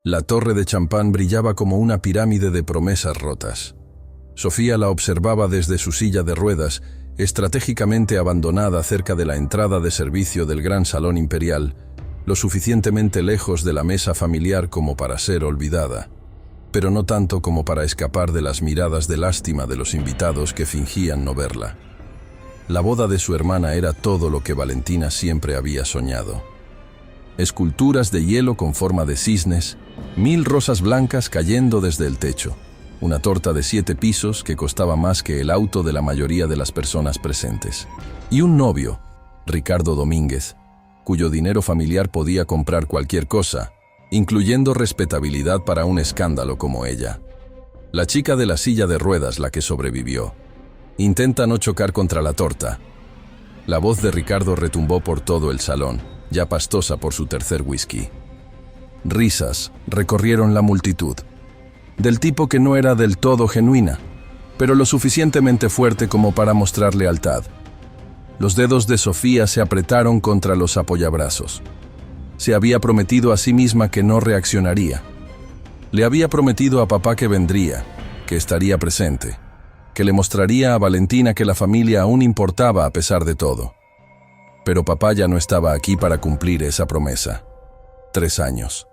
La torre de champán brillaba como una pirámide de promesas rotas. Sofía la observaba desde su silla de ruedas, estratégicamente abandonada cerca de la entrada de servicio del gran salón imperial, lo suficientemente lejos de la mesa familiar como para ser olvidada, pero no tanto como para escapar de las miradas de lástima de los invitados que fingían no verla. La boda de su hermana era todo lo que Valentina siempre había soñado. Esculturas de hielo con forma de cisnes, 1000 rosas blancas cayendo desde el techo, una torta de 7 pisos que costaba más que el auto de la mayoría de las personas presentes, y un novio, Ricardo Domínguez, cuyo dinero familiar podía comprar cualquier cosa, incluyendo respetabilidad para un escándalo como ella. La chica de la silla de ruedas la que sobrevivió. Intenta no chocar contra la torta. La voz de Ricardo retumbó por todo el salón, ya pastosa por su tercer whisky. Risas recorrieron la multitud, del tipo que no era del todo genuina, pero lo suficientemente fuerte como para mostrar lealtad. Los dedos de Sofía se apretaron contra los apoyabrazos. Se había prometido a sí misma que no reaccionaría. Le había prometido a papá que vendría, que estaría presente, que le mostraría a Valentina que la familia aún importaba a pesar de todo. Pero papá ya no estaba aquí para cumplir esa promesa. 3 años.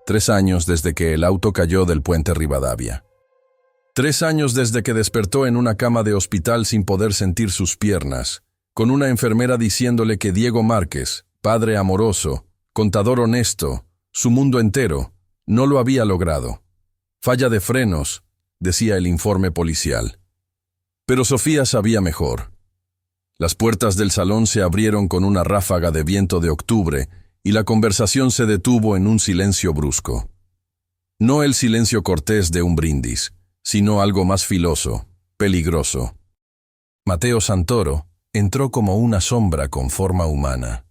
3 años desde que el auto cayó del puente Rivadavia. 3 años desde que despertó en una cama de hospital sin poder sentir sus piernas, con una enfermera diciéndole que Diego Márquez, padre amoroso, contador honesto, su mundo entero, no lo había logrado. Falla de frenos, decía el informe policial. Pero Sofía sabía mejor. Las puertas del salón se abrieron con una ráfaga de viento de octubre y la conversación se detuvo en un silencio brusco. No el silencio cortés de un brindis, sino algo más filoso, peligroso. Mateo Santoro entró como una sombra con forma humana.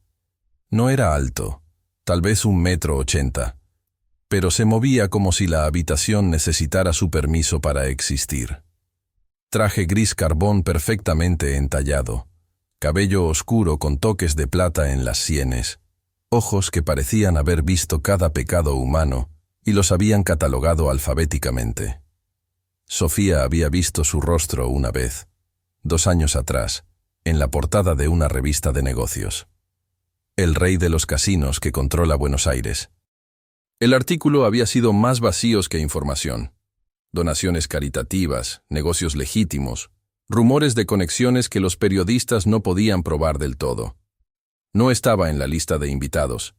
No era alto, tal vez 1,80 m, pero se movía como si la habitación necesitara su permiso para existir. Traje gris carbón perfectamente entallado, cabello oscuro con toques de plata en las sienes, ojos que parecían haber visto cada pecado humano y los habían catalogado alfabéticamente. Sofía había visto su rostro una vez, 2 años atrás, en la portada de una revista de negocios. El rey de los casinos que controla Buenos Aires. El artículo había sido más vacío que información. Donaciones caritativas, negocios legítimos, rumores de conexiones que los periodistas no podían probar del todo. No estaba en la lista de invitados.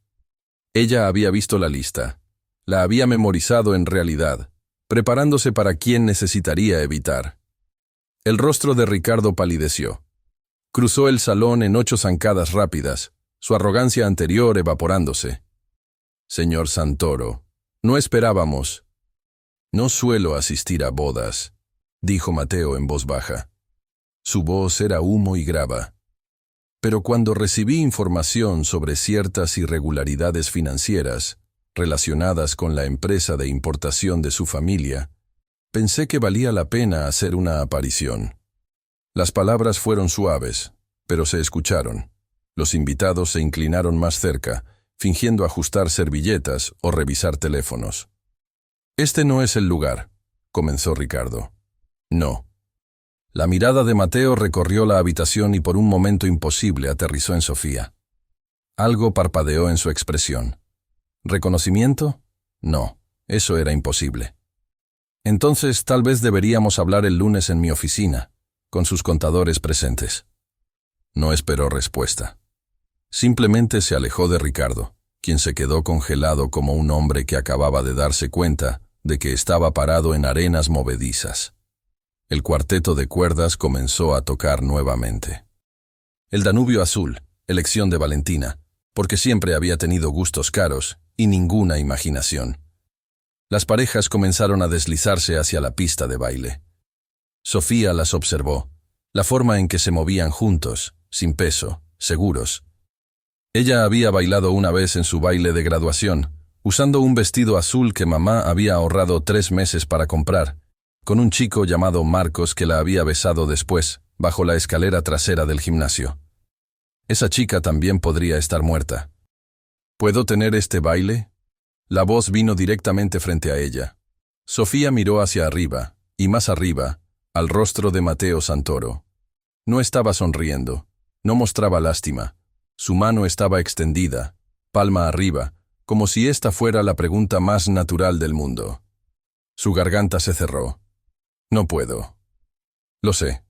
Ella había visto la lista. La había memorizado en realidad, preparándose para quien necesitaría evitar. El rostro de Ricardo palideció. Cruzó el salón en 8 zancadas rápidas, su arrogancia anterior evaporándose. Señor Santoro, no esperábamos. No suelo asistir a bodas, dijo Mateo en voz baja. Su voz era humo y grava. Pero cuando recibí información sobre ciertas irregularidades financieras relacionadas con la empresa de importación de su familia, pensé que valía la pena hacer una aparición. Las palabras fueron suaves, pero se escucharon. Los invitados se inclinaron más cerca, fingiendo ajustar servilletas o revisar teléfonos. «Este no es el lugar», comenzó Ricardo. «No». La mirada de Mateo recorrió la habitación y por un momento imposible aterrizó en Sofía. Algo parpadeó en su expresión. ¿Reconocimiento? No, eso era imposible. Entonces tal vez deberíamos hablar el lunes en mi oficina, con sus contadores presentes. No esperó respuesta. Simplemente se alejó de Ricardo, quien se quedó congelado como un hombre que acababa de darse cuenta de que estaba parado en arenas movedizas. El cuarteto de cuerdas comenzó a tocar nuevamente. El Danubio Azul, elección de Valentina, porque siempre había tenido gustos caros y ninguna imaginación. Las parejas comenzaron a deslizarse hacia la pista de baile. Sofía las observó, la forma en que se movían juntos, sin peso, seguros. Ella había bailado una vez en su baile de graduación, usando un vestido azul que mamá había ahorrado 3 meses para comprar, con un chico llamado Marcos que la había besado después, bajo la escalera trasera del gimnasio. Esa chica también podría estar muerta. ¿Puedo tener este baile? La voz vino directamente frente a ella. Sofía miró hacia arriba, y más arriba, al rostro de Mateo Santoro. No estaba sonriendo, no mostraba lástima. Su mano estaba extendida, palma arriba, como si esta fuera la pregunta más natural del mundo. Su garganta se cerró. No puedo. Lo sé.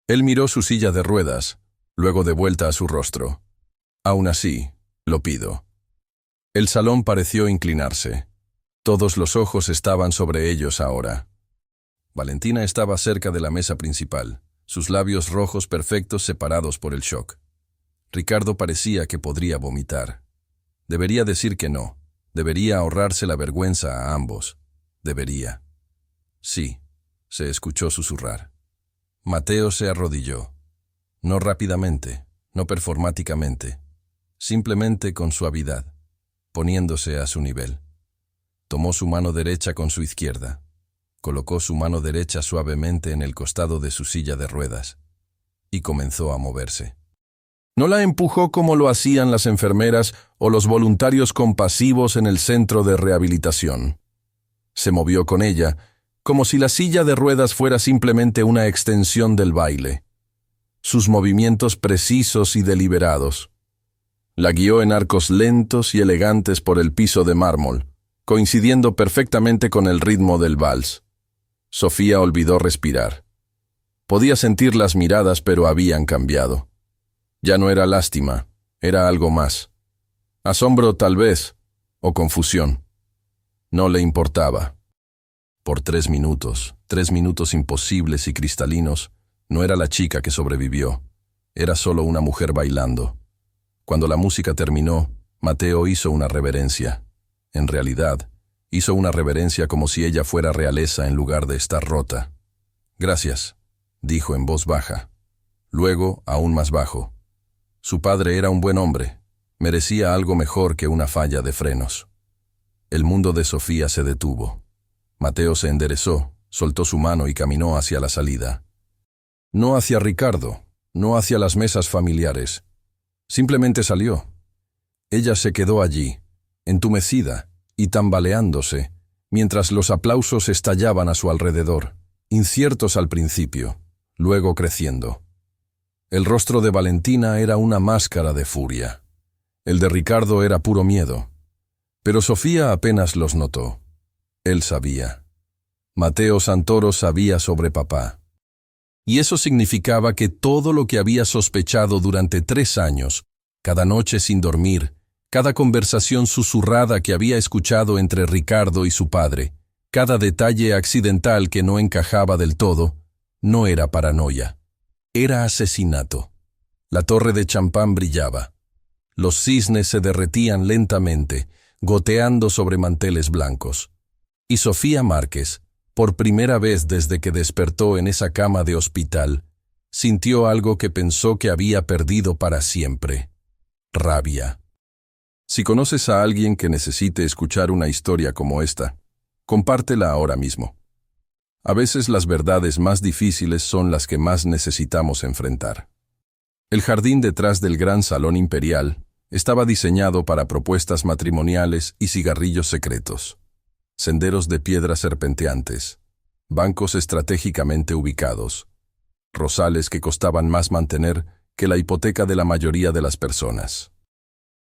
Él miró su silla de ruedas, luego de vuelta a su rostro. Aún así, lo pido. El salón pareció inclinarse. Todos los ojos estaban sobre ellos ahora. Valentina estaba cerca de la mesa principal, sus labios rojos perfectos separados por el shock. Ricardo parecía que podría vomitar. Debería decir que no. Debería ahorrarse la vergüenza a ambos. Debería. Sí, se escuchó susurrar. Mateo se arrodilló. No rápidamente, no performáticamente, simplemente con suavidad, poniéndose a su nivel. Tomó su mano derecha con su izquierda. Colocó su mano derecha suavemente en el costado de su silla de ruedas y comenzó a moverse. No la empujó como lo hacían las enfermeras o los voluntarios compasivos en el centro de rehabilitación. Se movió con ella, como si la silla de ruedas fuera simplemente una extensión del baile. Sus movimientos precisos y deliberados. La guió en arcos lentos y elegantes por el piso de mármol, coincidiendo perfectamente con el ritmo del vals. Sofía olvidó respirar. Podía sentir las miradas, pero habían cambiado. Ya no era lástima, era algo más. Asombro tal vez, o confusión. No le importaba. Por 3 minutos imposibles y cristalinos, no era la chica que sobrevivió. Era solo una mujer bailando. Cuando la música terminó, Mateo hizo una reverencia. En realidad, hizo una reverencia como si ella fuera realeza en lugar de estar rota. «Gracias», dijo en voz baja. Luego, aún más bajo. Su padre era un buen hombre. Merecía algo mejor que una falla de frenos. El mundo de Sofía se detuvo. Mateo se enderezó, soltó su mano y caminó hacia la salida. No hacia Ricardo, no hacia las mesas familiares. Simplemente salió. Ella se quedó allí, entumecida y tambaleándose, mientras los aplausos estallaban a su alrededor, inciertos al principio, luego creciendo. El rostro de Valentina era una máscara de furia. El de Ricardo era puro miedo. Pero Sofía apenas los notó. Él sabía. Mateo Santoro sabía sobre papá. Y eso significaba que todo lo que había sospechado durante 3 años, cada noche sin dormir, cada conversación susurrada que había escuchado entre Ricardo y su padre, cada detalle accidental que no encajaba del todo, no era paranoia. Era asesinato. La torre de champán brillaba. Los cisnes se derretían lentamente, goteando sobre manteles blancos. Y Sofía Márquez, por primera vez desde que despertó en esa cama de hospital, sintió algo que pensó que había perdido para siempre. Rabia. Si conoces a alguien que necesite escuchar una historia como esta, compártela ahora mismo. A veces las verdades más difíciles son las que más necesitamos enfrentar. El jardín detrás del gran salón imperial estaba diseñado para propuestas matrimoniales y cigarrillos secretos. Senderos de piedras serpenteantes, bancos estratégicamente ubicados, rosales que costaban más mantener que la hipoteca de la mayoría de las personas.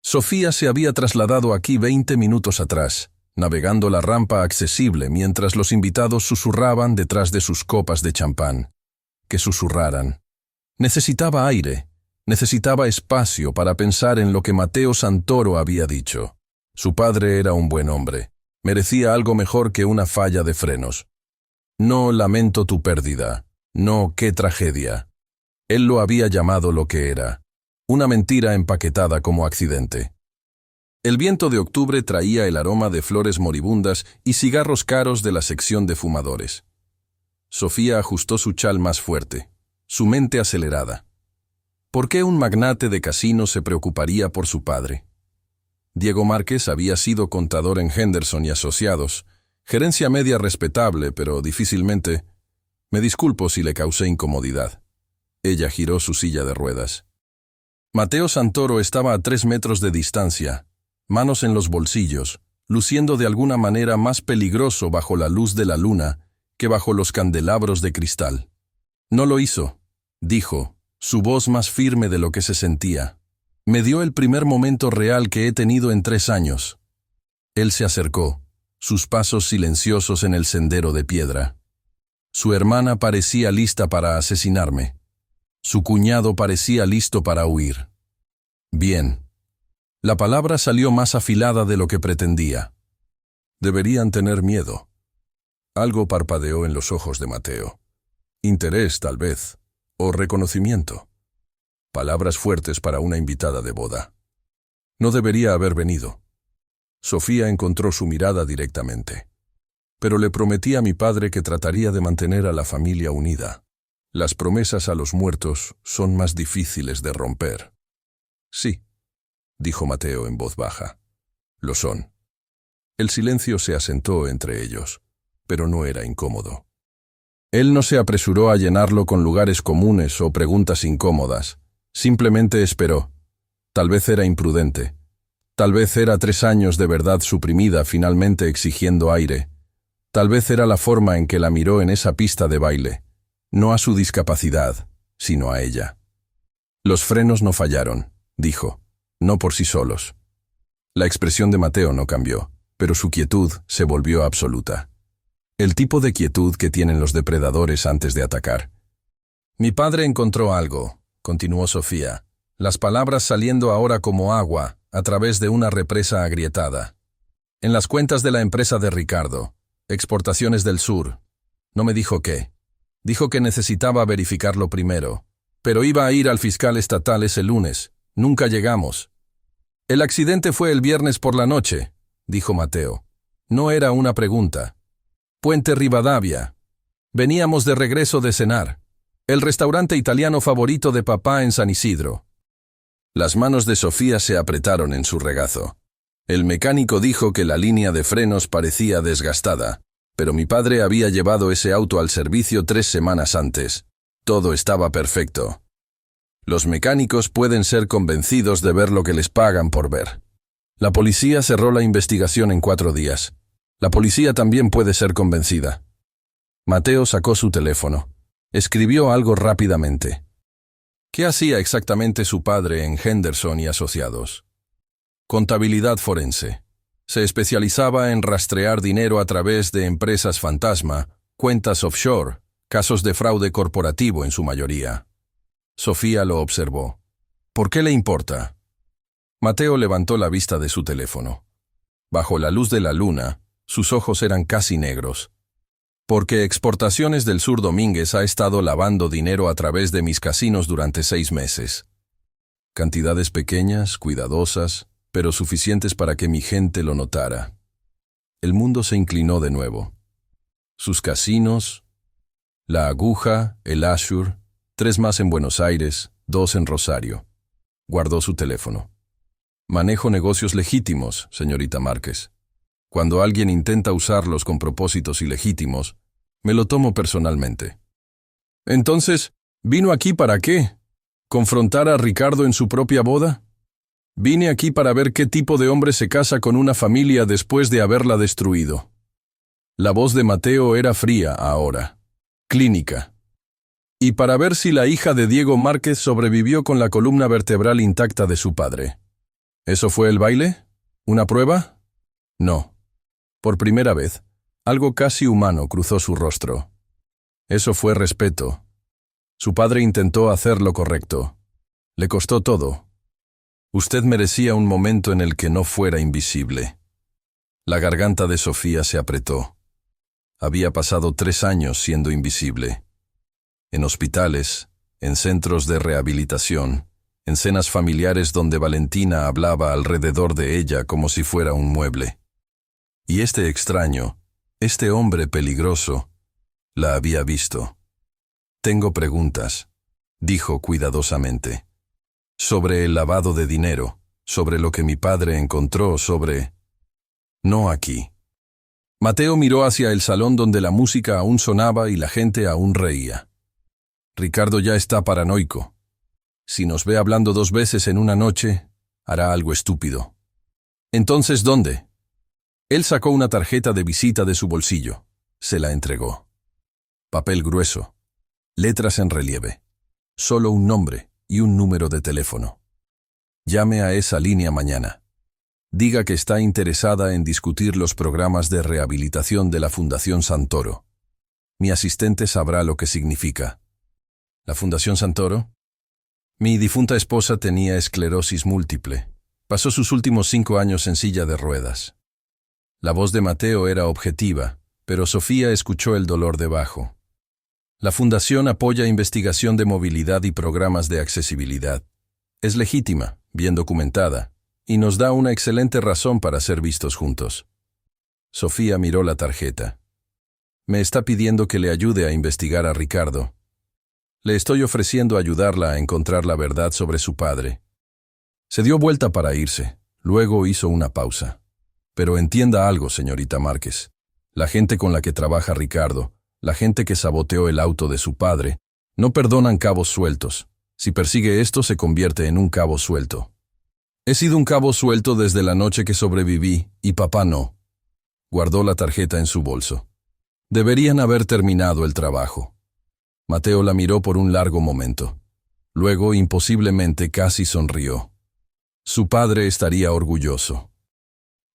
Sofía se había trasladado aquí 20 minutos atrás, navegando la rampa accesible mientras los invitados susurraban detrás de sus copas de champán. Que susurraran. Necesitaba aire, necesitaba espacio para pensar en lo que Mateo Santoro había dicho. Su padre era un buen hombre. Merecía algo mejor que una falla de frenos. No lamento tu pérdida. No, qué tragedia. Él lo había llamado lo que era. Una mentira empaquetada como accidente. El viento de octubre traía el aroma de flores moribundas y cigarros caros de la sección de fumadores. Sofía ajustó su chal más fuerte, su mente acelerada. ¿Por qué un magnate de casinos se preocuparía por su padre? Diego Márquez había sido contador en Henderson y Asociados, gerencia media respetable, pero difícilmente. Me disculpo si le causé incomodidad. Ella giró su silla de ruedas. Mateo Santoro estaba a 3 metros de distancia, manos en los bolsillos, luciendo de alguna manera más peligroso bajo la luz de la luna que bajo los candelabros de cristal. No lo hizo, dijo, su voz más firme de lo que se sentía. Me dio el primer momento real que he tenido en 3 años. Él se acercó, sus pasos silenciosos en el sendero de piedra. Su hermana parecía lista para asesinarme. Su cuñado parecía listo para huir. Bien. La palabra salió más afilada de lo que pretendía. Deberían tener miedo. Algo parpadeó en los ojos de Mateo. Interés, tal vez, o reconocimiento. Palabras fuertes para una invitada de boda. No debería haber venido. Sofía encontró su mirada directamente. Pero le prometí a mi padre que trataría de mantener a la familia unida. Las promesas a los muertos son más difíciles de romper. Sí, dijo Mateo en voz baja. Lo son. El silencio se asentó entre ellos, pero no era incómodo. Él no se apresuró a llenarlo con lugares comunes o preguntas incómodas. Simplemente esperó. Tal vez era imprudente. Tal vez era 3 años de verdad suprimida finalmente exigiendo aire. Tal vez era la forma en que la miró en esa pista de baile. No a su discapacidad, sino a ella. Los frenos no fallaron, dijo, no por sí solos. La expresión de Mateo no cambió, pero su quietud se volvió absoluta. El tipo de quietud que tienen los depredadores antes de atacar. Mi padre encontró algo, continuó Sofía, las palabras saliendo ahora como agua a través de una represa agrietada. En las cuentas de la empresa de Ricardo, Exportaciones del Sur. No me dijo qué. Dijo que necesitaba verificarlo primero. Pero iba a ir al fiscal estatal ese lunes. Nunca llegamos. El accidente fue el viernes por la noche, dijo Mateo. No era una pregunta. Puente Rivadavia. Veníamos de regreso de cenar. El restaurante italiano favorito de papá en San Isidro. Las manos de Sofía se apretaron en su regazo. El mecánico dijo que la línea de frenos parecía desgastada, pero mi padre había llevado ese auto al servicio 3 semanas antes. Todo estaba perfecto. Los mecánicos pueden ser convencidos de ver lo que les pagan por ver. La policía cerró la investigación en 4 días. La policía también puede ser convencida. Mateo sacó su teléfono. Escribió algo rápidamente. ¿Qué hacía exactamente su padre en Henderson y Asociados? Contabilidad forense. Se especializaba en rastrear dinero a través de empresas fantasma, cuentas offshore, casos de fraude corporativo en su mayoría. Sofía lo observó. ¿Por qué le importa? Mateo levantó la vista de su teléfono. Bajo la luz de la luna, sus ojos eran casi negros. Porque Exportaciones del Sur Domínguez ha estado lavando dinero a través de mis casinos durante 6 meses. Cantidades pequeñas, cuidadosas, pero suficientes para que mi gente lo notara. El mundo se inclinó de nuevo. Sus casinos, La Aguja, el Azure, 3 más en Buenos Aires, 2 en Rosario. Guardó su teléfono. Manejo negocios legítimos, señorita Márquez. Cuando alguien intenta usarlos con propósitos ilegítimos, me lo tomo personalmente. Entonces, ¿vino aquí para qué? ¿Confrontar a Ricardo en su propia boda? Vine aquí para ver qué tipo de hombre se casa con una familia después de haberla destruido. La voz de Mateo era fría ahora, clínica. Y para ver si la hija de Diego Márquez sobrevivió con la columna vertebral intacta de su padre. ¿Eso fue el baile? ¿Una prueba? No. Por primera vez, algo casi humano cruzó su rostro. Eso fue respeto. Su padre intentó hacer lo correcto. Le costó todo. Usted merecía un momento en el que no fuera invisible. La garganta de Sofía se apretó. Había pasado 3 años siendo invisible. En hospitales, en centros de rehabilitación, en cenas familiares donde Valentina hablaba alrededor de ella como si fuera un mueble. Y este extraño, este hombre peligroso, la había visto. Tengo preguntas, dijo cuidadosamente. Sobre el lavado de dinero, sobre lo que mi padre encontró, sobre... No aquí. Mateo miró hacia el salón donde la música aún sonaba y la gente aún reía. Ricardo ya está paranoico. Si nos ve hablando 2 veces en una noche, hará algo estúpido. Entonces, ¿dónde? Él sacó una tarjeta de visita de su bolsillo. Se la entregó. Papel grueso. Letras en relieve. Solo un nombre y un número de teléfono. Llame a esa línea mañana. Diga que está interesada en discutir los programas de rehabilitación de la Fundación Santoro. Mi asistente sabrá lo que significa. ¿La Fundación Santoro? Mi difunta esposa tenía esclerosis múltiple. Pasó sus últimos 5 años en silla de ruedas. La voz de Mateo era objetiva, pero Sofía escuchó el dolor debajo. La Fundación apoya investigación de movilidad y programas de accesibilidad. Es legítima, bien documentada, y nos da una excelente razón para ser vistos juntos. Sofía miró la tarjeta. Me está pidiendo que le ayude a investigar a Ricardo. Le estoy ofreciendo ayudarla a encontrar la verdad sobre su padre. Se dio vuelta para irse, luego hizo una pausa. Pero entienda algo, señorita Márquez. La gente con la que trabaja Ricardo, la gente que saboteó el auto de su padre, no perdonan cabos sueltos. Si persigue esto, se convierte en un cabo suelto. He sido un cabo suelto desde la noche que sobreviví, y papá no. Guardó la tarjeta en su bolso. Deberían haber terminado el trabajo. Mateo la miró por un largo momento. Luego, imposiblemente, casi sonrió. Su padre estaría orgulloso.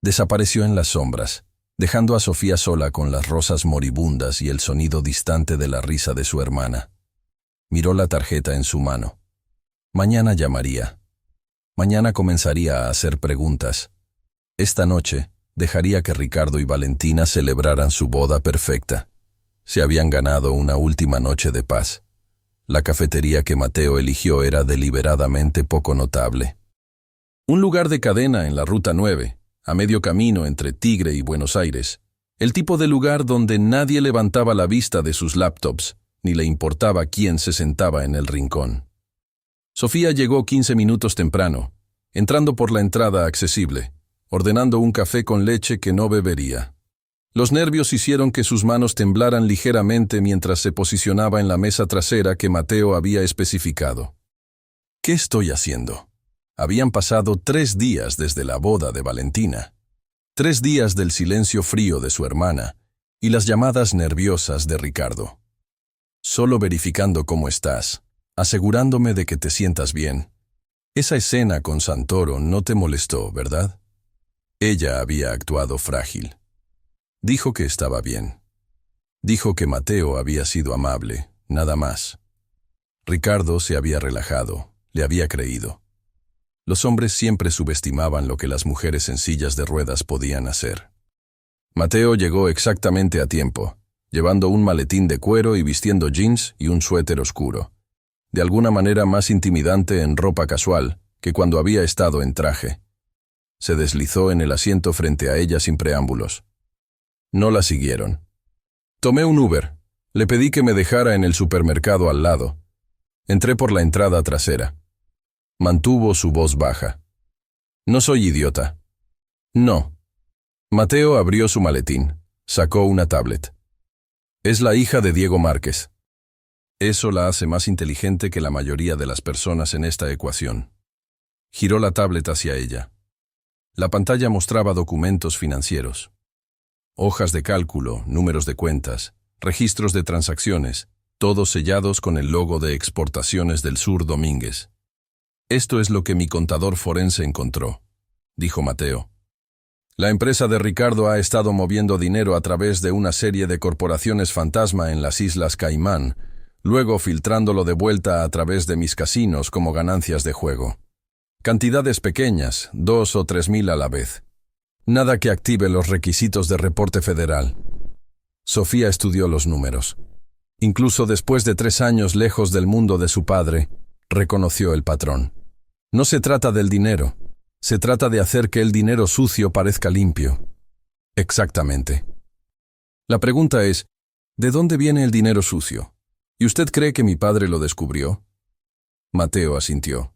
Desapareció en las sombras, dejando a Sofía sola con las rosas moribundas y el sonido distante de la risa de su hermana. Miró la tarjeta en su mano. Mañana llamaría. Mañana comenzaría a hacer preguntas. Esta noche dejaría que Ricardo y Valentina celebraran su boda perfecta. Se habían ganado una última noche de paz. La cafetería que Mateo eligió era deliberadamente poco notable. Un lugar de cadena en la Ruta 9, a medio camino entre Tigre y Buenos Aires. El tipo de lugar donde nadie levantaba la vista de sus laptops, ni le importaba quién se sentaba en el rincón. Sofía llegó 15 minutos temprano, entrando por la entrada accesible, ordenando un café con leche que no bebería. Los nervios hicieron que sus manos temblaran ligeramente mientras se posicionaba en la mesa trasera que Mateo había especificado. ¿Qué estoy haciendo? Habían pasado 3 días desde la boda de Valentina, 3 días del silencio frío de su hermana y las llamadas nerviosas de Ricardo. Solo verificando cómo estás, asegurándome de que te sientas bien. Esa escena con Santoro no te molestó, ¿verdad? Ella había actuado frágil. Dijo que estaba bien. Dijo que Mateo había sido amable, nada más. Ricardo se había relajado, le había creído. Los hombres siempre subestimaban lo que las mujeres en sillas de ruedas podían hacer. Mateo llegó exactamente a tiempo, llevando un maletín de cuero y vistiendo jeans y un suéter oscuro, de alguna manera más intimidante en ropa casual que cuando había estado en traje. Se deslizó en el asiento frente a ella sin preámbulos. No la siguieron. Tomé un Uber. Le pedí que me dejara en el supermercado al lado. Entré por la entrada trasera. Mantuvo su voz baja. No soy idiota. No. Mateo abrió su maletín. Sacó una tablet. Es la hija de Diego Márquez. Eso la hace más inteligente que la mayoría de las personas en esta ecuación. Giró la tablet hacia ella. La pantalla mostraba documentos financieros. Hojas de cálculo, números de cuentas, registros de transacciones, todos sellados con el logo de Exportaciones del Sur Domínguez. Esto es lo que mi contador forense encontró, dijo Mateo. La empresa de Ricardo ha estado moviendo dinero a través de una serie de corporaciones fantasma en las Islas Caimán, luego filtrándolo de vuelta a través de mis casinos como ganancias de juego. Cantidades pequeñas, 2 o 3 mil a la vez. Nada que active los requisitos de reporte federal. Sofía estudió los números. Incluso después de 3 años lejos del mundo de su padre, reconoció el patrón. No se trata del dinero. Se trata de hacer que el dinero sucio parezca limpio. Exactamente. La pregunta es, ¿de dónde viene el dinero sucio? ¿Y usted cree que mi padre lo descubrió? Mateo asintió.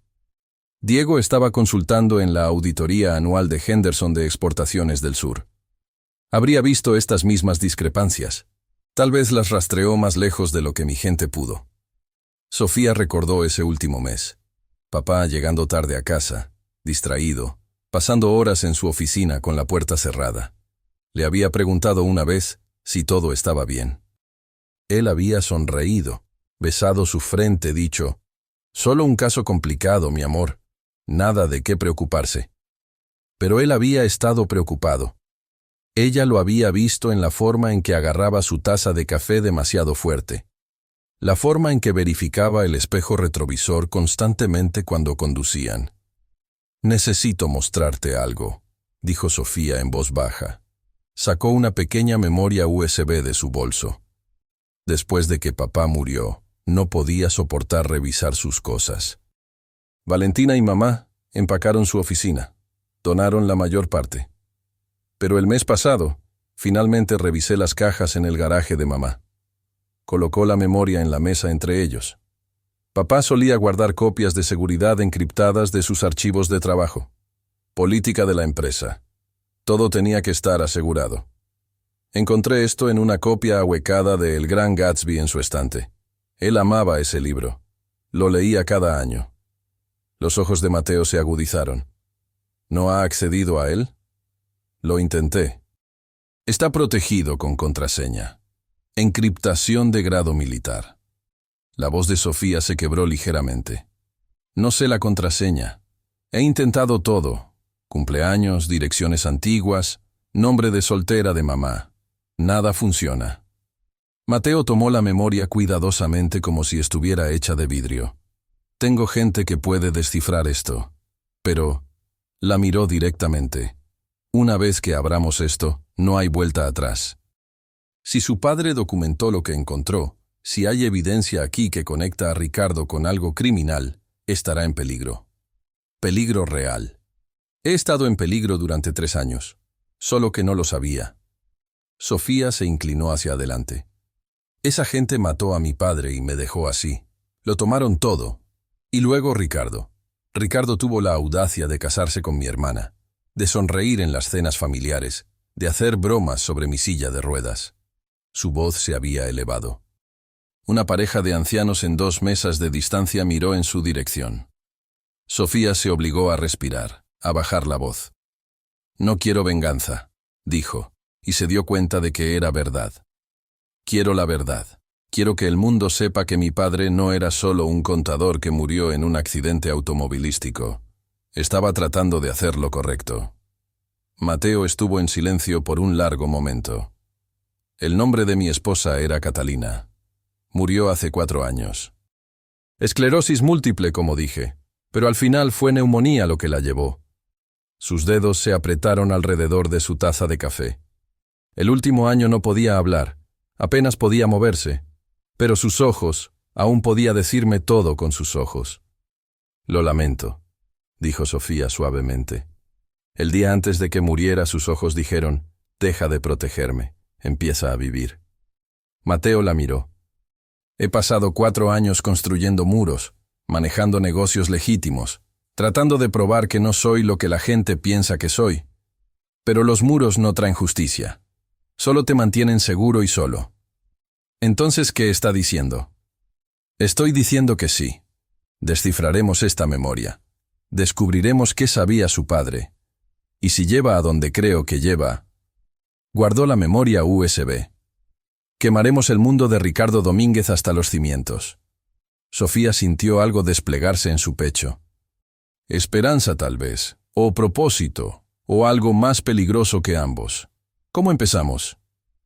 Diego estaba consultando en la auditoría anual de Henderson de Exportaciones del Sur. Habría visto estas mismas discrepancias. Tal vez las rastreó más lejos de lo que mi gente pudo. Sofía recordó ese último mes. Papá llegando tarde a casa, distraído, pasando horas en su oficina con la puerta cerrada. Le había preguntado una vez si todo estaba bien. Él había sonreído, besado su frente, dicho: «Solo un caso complicado, mi amor. Nada de qué preocuparse». Pero él había estado preocupado. Ella lo había visto en la forma en que agarraba su taza de café demasiado fuerte. La forma en que verificaba el espejo retrovisor constantemente cuando conducían. «Necesito mostrarte algo», dijo Sofía en voz baja. Sacó una pequeña memoria USB de su bolso. Después de que papá murió, no podía soportar revisar sus cosas. Valentina y mamá empacaron su oficina. Donaron la mayor parte. Pero el mes pasado, finalmente revisé las cajas en el garaje de mamá. Colocó la memoria en la mesa entre ellos. Papá solía guardar copias de seguridad encriptadas de sus archivos de trabajo. Política de la empresa. Todo tenía que estar asegurado. Encontré esto en una copia ahuecada de El Gran Gatsby en su estante. Él amaba ese libro. Lo leía cada año. Los ojos de Mateo se agudizaron. ¿No ha accedido a él? Lo intenté. Está protegido con contraseña. Encriptación de grado militar. La voz de Sofía se quebró ligeramente. No sé la contraseña. He intentado todo. Cumpleaños, direcciones antiguas, nombre de soltera de mamá. Nada funciona. Mateo tomó la memoria cuidadosamente como si estuviera hecha de vidrio. Tengo gente que puede descifrar esto. Pero la miró directamente. Una vez que abramos esto, no hay vuelta atrás. Si su padre documentó lo que encontró, si hay evidencia aquí que conecta a Ricardo con algo criminal, estará en peligro. Peligro real. He estado en peligro durante 3 años, solo que no lo sabía. Sofía se inclinó hacia adelante. Esa gente mató a mi padre y me dejó así. Lo tomaron todo. Y luego Ricardo. Ricardo tuvo la audacia de casarse con mi hermana, de sonreír en las cenas familiares, de hacer bromas sobre mi silla de ruedas. Su voz se había elevado. Una pareja de ancianos en 2 mesas de distancia miró en su dirección. Sofía se obligó a respirar, a bajar la voz. «No quiero venganza», dijo, y se dio cuenta de que era verdad. «Quiero la verdad. Quiero que el mundo sepa que mi padre no era solo un contador que murió en un accidente automovilístico. Estaba tratando de hacer lo correcto». Mateo estuvo en silencio por un largo momento. El nombre de mi esposa era Catalina. Murió hace 4 años. Esclerosis múltiple, como dije, pero al final fue neumonía lo que la llevó. Sus dedos se apretaron alrededor de su taza de café. El último año no podía hablar, apenas podía moverse, pero sus ojos, aún podía decirme todo con sus ojos. «Lo lamento», dijo Sofía suavemente. El día antes de que muriera sus ojos dijeron: «Deja de protegerme, empieza a vivir». Mateo la miró. «He pasado 4 años construyendo muros, manejando negocios legítimos, tratando de probar que no soy lo que la gente piensa que soy. Pero los muros no traen justicia. Solo te mantienen seguro y solo». «Entonces, ¿qué está diciendo?» «Estoy diciendo que sí. Descifraremos esta memoria. Descubriremos qué sabía su padre. Y si lleva a donde creo que lleva». Guardó la memoria USB. «Quemaremos el mundo de Ricardo Domínguez hasta los cimientos». Sofía sintió algo desplegarse en su pecho. Esperanza tal vez, o propósito, o algo más peligroso que ambos. ¿Cómo empezamos?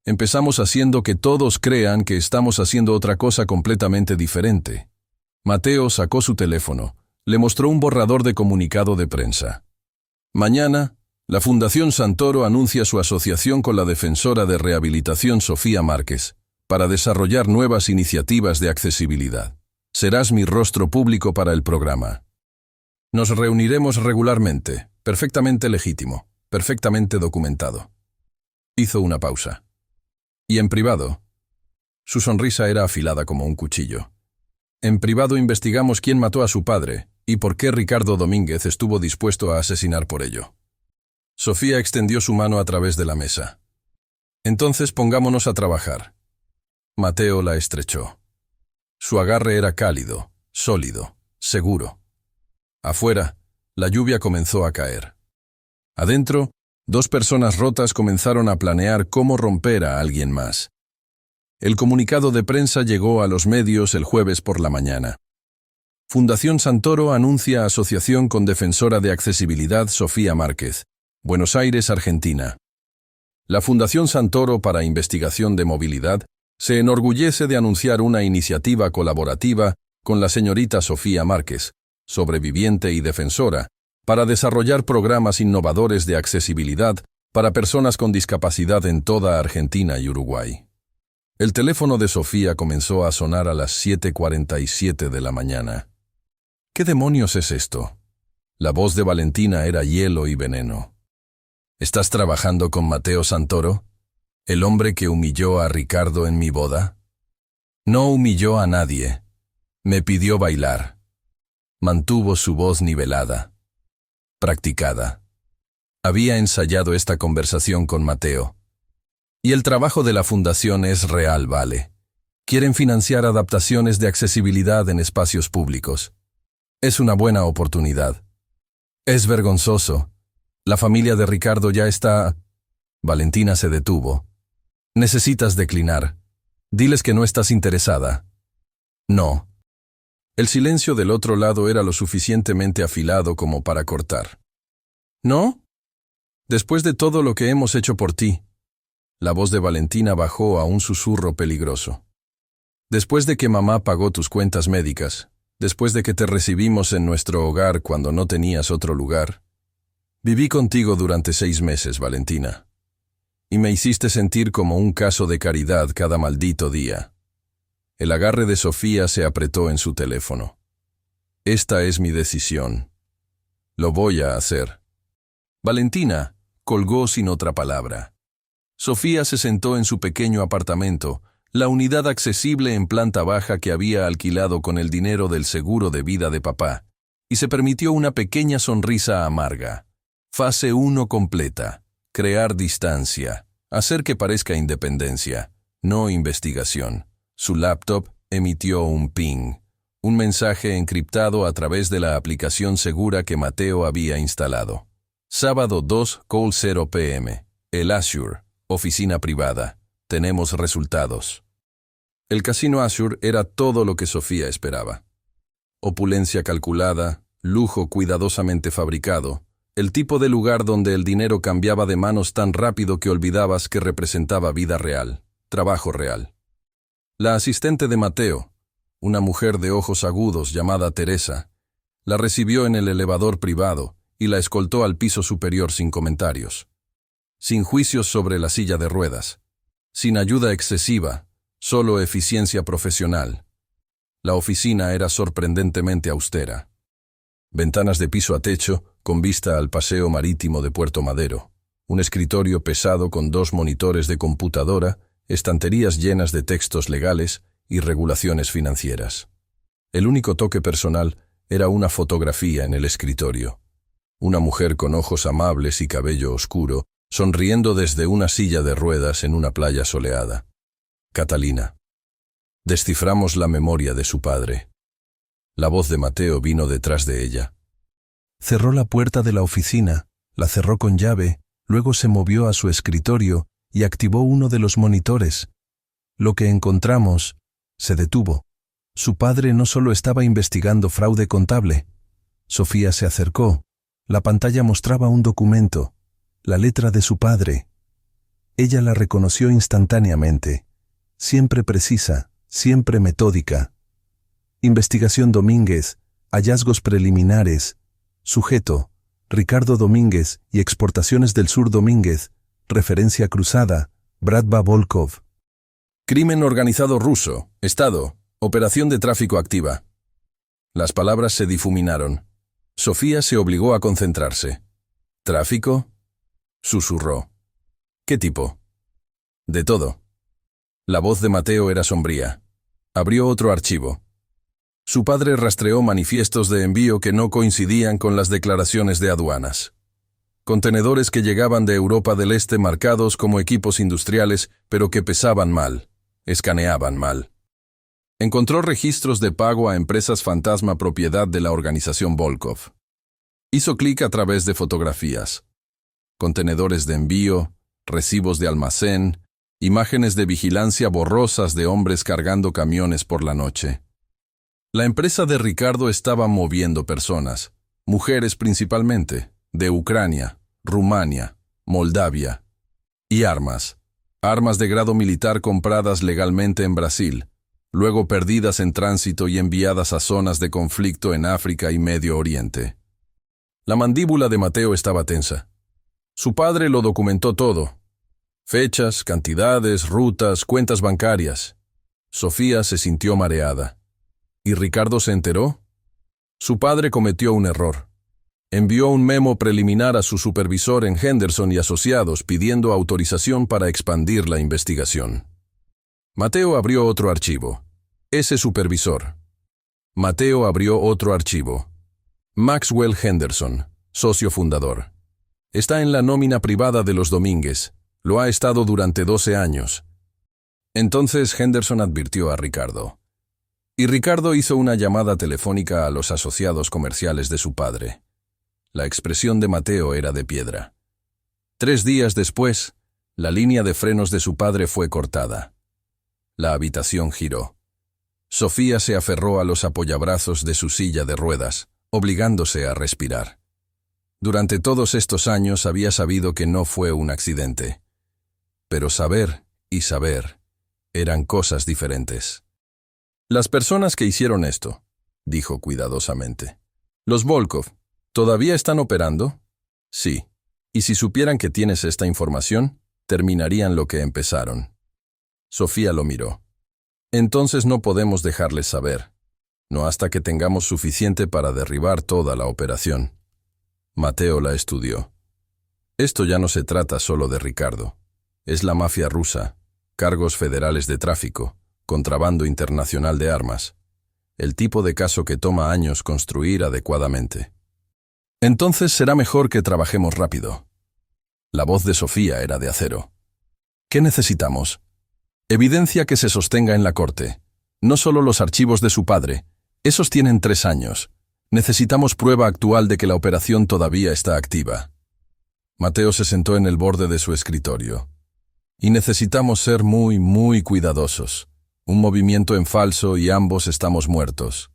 Empezamos haciendo que todos crean que estamos haciendo otra cosa completamente diferente. Mateo sacó su teléfono, le mostró un borrador de comunicado de prensa. «Mañana, la Fundación Santoro anuncia su asociación con la defensora de rehabilitación Sofía Márquez para desarrollar nuevas iniciativas de accesibilidad. Serás mi rostro público para el programa. Nos reuniremos regularmente, perfectamente legítimo, perfectamente documentado». Hizo una pausa. «¿Y en privado?» Su sonrisa era afilada como un cuchillo. «En privado investigamos quién mató a su padre y por qué Ricardo Domínguez estuvo dispuesto a asesinar por ello». Sofía extendió su mano a través de la mesa. «Entonces pongámonos a trabajar». Mateo la estrechó. Su agarre era cálido, sólido, seguro. Afuera, la lluvia comenzó a caer. Adentro, Dos personas rotas comenzaron a planear cómo romper a alguien más. El comunicado de prensa llegó a los medios el jueves por la mañana. Fundación Santoro anuncia asociación con defensora de accesibilidad Sofía Márquez, Buenos Aires, Argentina. La Fundación Santoro para Investigación de Movilidad se enorgullece de anunciar una iniciativa colaborativa con la señorita Sofía Márquez, sobreviviente y defensora, para desarrollar programas innovadores de accesibilidad para personas con discapacidad en toda Argentina y Uruguay. El teléfono de Sofía comenzó a sonar a las 7:47 de la mañana. ¿Qué demonios es esto? La voz de Valentina era hielo y veneno. ¿Estás trabajando con Mateo Santoro? ¿El hombre que humilló a Ricardo en mi boda? No humilló a nadie. Me pidió bailar. Mantuvo su voz nivelada. Practicada. Había ensayado esta conversación con Mateo. Y el trabajo de la fundación es real, ¿vale? Quieren financiar adaptaciones de accesibilidad en espacios públicos. Es una buena oportunidad. Es vergonzoso. La familia de Ricardo ya está... Valentina se detuvo. Necesitas declinar. Diles que no estás interesada. No. El silencio del otro lado era lo suficientemente afilado como para cortar. ¿No? Después de todo lo que hemos hecho por ti. La voz de Valentina bajó a un susurro peligroso. Después de que mamá pagó tus cuentas médicas, después de que te recibimos en nuestro hogar cuando no tenías otro lugar, viví contigo durante 6 meses, Valentina. Y me hiciste sentir como un caso de caridad cada maldito día. El agarre de Sofía se apretó en su teléfono. Esta es mi decisión. Lo voy a hacer. Valentina colgó sin otra palabra. Sofía se sentó en su pequeño apartamento, la unidad accesible en planta baja que había alquilado con el dinero del seguro de vida de papá, y se permitió una pequeña sonrisa amarga. Fase 1 completa. Crear distancia. Hacer que parezca independencia, no investigación. Su laptop emitió un ping, un mensaje encriptado a través de la aplicación segura que Mateo había instalado. Sábado 2:00 p.m. El Azure, oficina privada. Tenemos resultados. El casino Azure era todo lo que Sofía esperaba. Opulencia calculada, lujo cuidadosamente fabricado, el tipo de lugar donde el dinero cambiaba de manos tan rápido que olvidabas que representaba vida real, trabajo real. La asistente de Mateo, una mujer de ojos agudos llamada Teresa, la recibió en el elevador privado y la escoltó al piso superior sin comentarios. Sin juicios sobre la silla de ruedas, sin ayuda excesiva, solo eficiencia profesional. La oficina era sorprendentemente austera. Ventanas de piso a techo, con vista al paseo marítimo de Puerto Madero, un escritorio pesado con 2 monitores de computadora, estanterías llenas de textos legales y regulaciones financieras. El único toque personal era una fotografía en el escritorio. Una mujer con ojos amables y cabello oscuro, sonriendo desde una silla de ruedas en una playa soleada. Catalina. Desciframos la memoria de su padre. La voz de Mateo vino detrás de ella. Cerró la puerta de la oficina, la cerró con llave, luego se movió a su escritorio y activó uno de los monitores. Lo que encontramos, se detuvo. Su padre no solo estaba investigando fraude contable. Sofía se acercó. La pantalla mostraba un documento, la letra de su padre. Ella la reconoció instantáneamente. Siempre precisa, siempre metódica. Investigación Domínguez, hallazgos preliminares. Sujeto, Ricardo Domínguez y Exportaciones del Sur Domínguez. Referencia cruzada, Bratva Volkov. Crimen organizado ruso. Estado. Operación de tráfico activa. Las palabras se difuminaron. Sofía se obligó a concentrarse. ¿Tráfico? Susurró. ¿Qué tipo? De todo. La voz de Mateo era sombría. Abrió otro archivo. Su padre rastreó manifiestos de envío que no coincidían con las declaraciones de aduanas. Contenedores que llegaban de Europa del Este marcados como equipos industriales, pero que pesaban mal, escaneaban mal. Encontró registros de pago a empresas fantasma propiedad de la organización Volkov. Hizo clic a través de fotografías. contenedores de envío, recibos de almacén, imágenes de vigilancia borrosas de hombres cargando camiones por la noche. La empresa de Ricardo estaba moviendo personas, mujeres principalmente, de Ucrania, Rumania, Moldavia, y armas de grado militar compradas legalmente en Brasil, luego perdidas en tránsito y enviadas a zonas de conflicto en África y Medio Oriente. La mandíbula de Mateo estaba tensa. Su padre lo documentó todo. Fechas, cantidades, rutas, cuentas bancarias. Sofía se sintió mareada. ¿Y Ricardo se enteró? Su padre cometió un error. Envió un memo preliminar a su supervisor en Henderson y Asociados pidiendo autorización para expandir la investigación. Mateo abrió otro archivo. Ese supervisor. Mateo abrió otro archivo. Maxwell Henderson, socio fundador. Está en la nómina privada de los Domínguez. Lo ha estado durante 12 años. Entonces Henderson advirtió a Ricardo. Y Ricardo hizo una llamada telefónica a los asociados comerciales de su padre. La expresión de Mateo era de piedra. 3 días después, la línea de frenos de su padre fue cortada. La habitación giró. Sofía se aferró a los apoyabrazos de su silla de ruedas, obligándose a respirar. Durante todos estos años había sabido que no fue un accidente. Pero saber y saber eran cosas diferentes. Las personas que hicieron esto, dijo cuidadosamente. Los Volkov, ¿todavía están operando? Sí. Y si supieran que tienes esta información, terminarían lo que empezaron. Sofía lo miró. Entonces no podemos dejarles saber, no hasta que tengamos suficiente para derribar toda la operación. Mateo la estudió. Esto ya no se trata solo de Ricardo. Es la mafia rusa, cargos federales de tráfico, contrabando internacional de armas. El tipo de caso que toma años construir adecuadamente. Entonces será mejor que trabajemos rápido. La voz de Sofía era de acero. ¿Qué necesitamos? Evidencia que se sostenga en la corte. No solo los archivos de su padre. Esos tienen 3 años. Necesitamos prueba actual de que la operación todavía está activa. Mateo se sentó en el borde de su escritorio. Y necesitamos ser muy cuidadosos. Un movimiento en falso y ambos estamos muertos.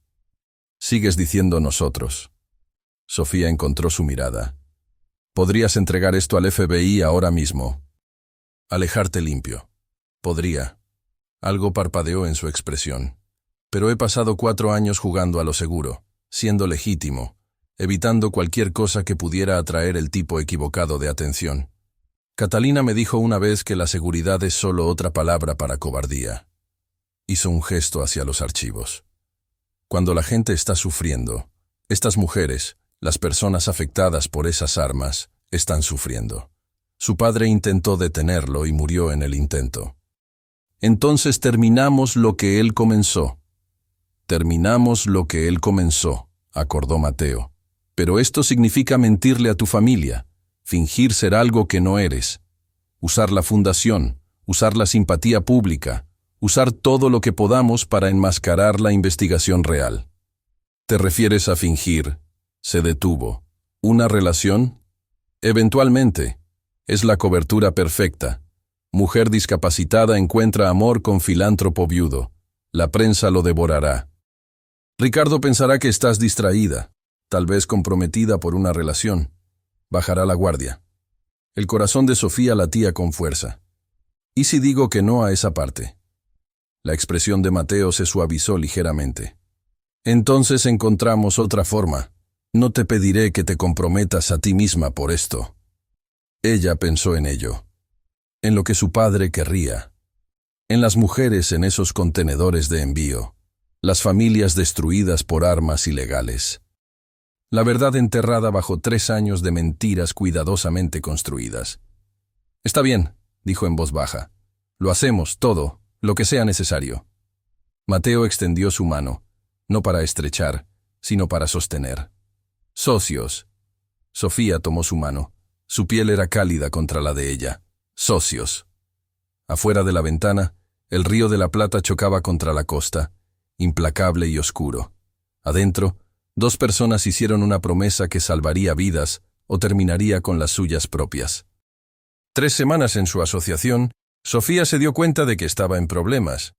Sigues diciendo nosotros. Sofía encontró su mirada. Podrías entregar esto al FBI ahora mismo. Alejarte limpio. Podría. Algo parpadeó en su expresión. Pero he pasado 4 años jugando a lo seguro, siendo legítimo, evitando cualquier cosa que pudiera atraer el tipo equivocado de atención. Catalina me dijo una vez que la seguridad es solo otra palabra para cobardía. Hizo un gesto hacia los archivos. Cuando la gente está sufriendo, estas mujeres, las personas afectadas por esas armas, están sufriendo. Su padre intentó detenerlo y murió en el intento. Entonces terminamos lo que él comenzó. Terminamos lo que él comenzó, acordó Mateo. Pero esto significa mentirle a tu familia, fingir ser algo que no eres, usar la fundación, usar la simpatía pública, usar todo lo que podamos para enmascarar la investigación real. ¿Te refieres a fingir? Se detuvo. ¿Una relación? Eventualmente. Es la cobertura perfecta. Mujer discapacitada encuentra amor con filántropo viudo. La prensa lo devorará. Ricardo pensará que estás distraída, tal vez comprometida por una relación. Bajará la guardia. El corazón de Sofía latía con fuerza. ¿Y si digo que no a esa parte? La expresión de Mateo se suavizó ligeramente. Entonces encontramos otra forma. No te pediré que te comprometas a ti misma por esto. Ella pensó en ello. En lo que su padre querría. En las mujeres en esos contenedores de envío. Las familias destruidas por armas ilegales. La verdad enterrada bajo 3 años de mentiras cuidadosamente construidas. Está bien, dijo en voz baja. Lo hacemos, todo, lo que sea necesario. Mateo extendió su mano, no para estrechar, sino para sostener. Socios. Sofía tomó su mano. Su piel era cálida contra la de ella. Socios. Afuera de la ventana, el río de la Plata chocaba contra la costa, implacable y oscuro. Adentro, 2 personas hicieron una promesa que salvaría vidas o terminaría con las suyas propias. 3 semanas en su asociación, Sofía se dio cuenta de que estaba en problemas.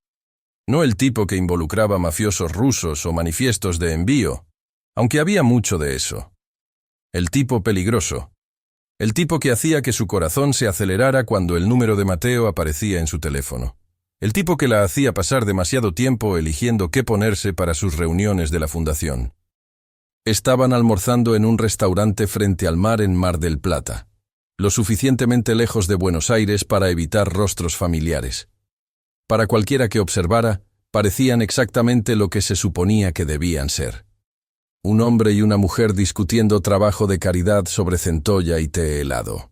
No el tipo que involucraba mafiosos rusos o manifiestos de envío, aunque había mucho de eso. El tipo peligroso. El tipo que hacía que su corazón se acelerara cuando el número de Mateo aparecía en su teléfono. El tipo que la hacía pasar demasiado tiempo eligiendo qué ponerse para sus reuniones de la fundación. Estaban almorzando en un restaurante frente al mar en Mar del Plata, lo suficientemente lejos de Buenos Aires para evitar rostros familiares. Para cualquiera que observara, parecían exactamente lo que se suponía que debían ser. Un hombre y una mujer discutiendo trabajo de caridad sobre centolla y té helado.